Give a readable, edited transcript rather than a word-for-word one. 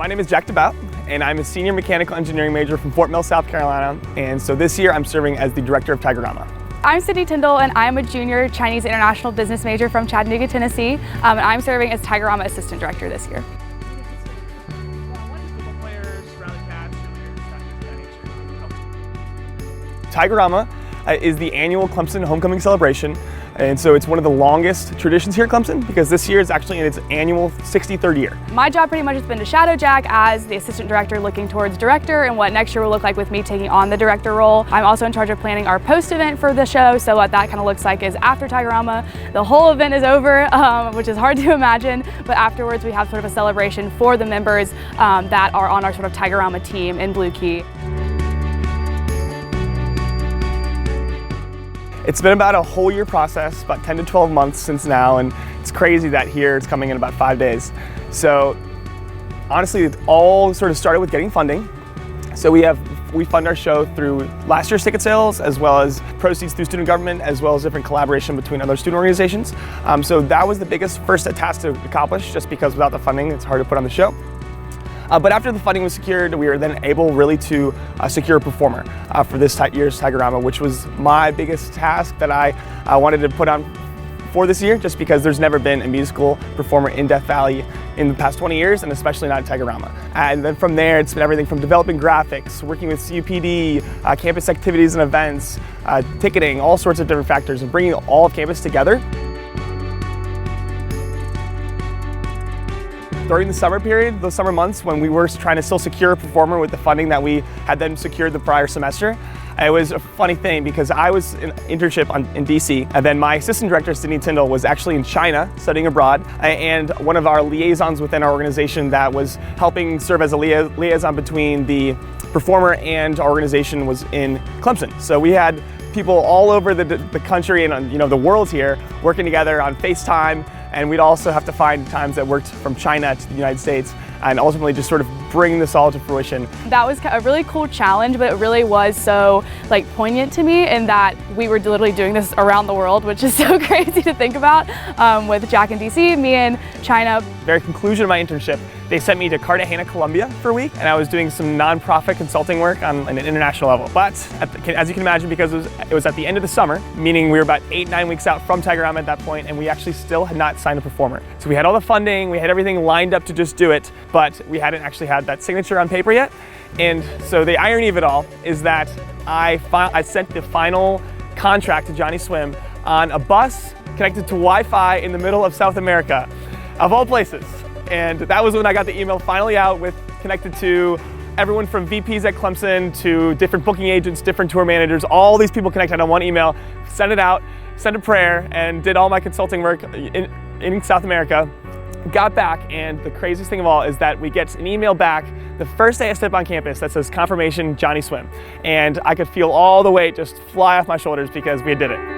My name is Debbout, and I'm a senior mechanical engineering major from Fort Mill, South Carolina. And so this year I'm serving as the director of Tigerama. I'm Tindall, and I'm a junior Chinese international business major from Chattanooga, Tennessee. And I'm serving as Tigerama assistant director this year. Tigerama is the annual Clemson homecoming celebration. And so it's one of the longest traditions here at Clemson because this year is actually in its annual 63rd year. My job pretty much has been to shadow Jack as the assistant director looking towards director and what next year will look like with me taking on the director role. I'm also in charge of planning our post event for the show, so what that kind of looks like is after Tigerama, the whole event is over, which is hard to imagine, but afterwards we have sort of a celebration for the members that are on our sort of Tigerama team in Blue Key. It's been about a whole year process, about 10 to 12 months since now, and it's crazy that here it's coming in about 5 days. So honestly, it all sort of started with getting funding. So we fund our show through last year's ticket sales, as well as proceeds through student government, as well as different collaboration between other student organizations. So that was the biggest first task to accomplish, just because without the funding, it's hard to put on the show. But after the funding was secured, we were then able really to secure a performer for this year's Tigerama, which was my biggest task that I wanted to put on for this year, just because there's never been a musical performer in Death Valley in the past 20 years, and especially not at Tigerama. And then from there, it's been everything from developing graphics, working with CUPD, campus activities and events, ticketing, all sorts of different factors, and bringing all of campus together. During the summer period, those summer months when we were trying to still secure a performer with the funding that we had then secured the prior semester, it was a funny thing because I was in internship in DC, and then my assistant director, Tindall, was actually in China studying abroad, and one of our liaisons within our organization that was helping serve as a liaison between the performer and our organization was in Clemson. So we had people all over the country and the world here working together on FaceTime, and we'd also have to find times that worked from China to the United States and ultimately just sort of bring this all to fruition. That was a really cool challenge, but it really was so poignant to me in that we were literally doing this around the world, which is so crazy to think about, with Jack in DC, me in China. Very conclusion of my internship, they sent me to Cartagena, Colombia for a week, and I was doing some nonprofit consulting work on an international level. But as you can imagine, because it was at the end of the summer, meaning we were about 8-9 weeks out from Tigerama at that point, and we actually still had not signed a performer. So we had all the funding, we had everything lined up to just do it, but we hadn't actually had that signature on paper yet. And so the irony of it all is that I sent the final contract to Johnny Swim on a bus connected to Wi-Fi in the middle of South America, of all places. And that was when I got the email finally out connected to everyone from VPs at Clemson to different booking agents, different tour managers, all these people connected on one email, sent it out, sent a prayer, and did all my consulting work in South America. Got back, and the craziest thing of all is that we get an email back the first day I step on campus that says confirmation Johnny Swim. And I could feel all the weight just fly off my shoulders because we did it.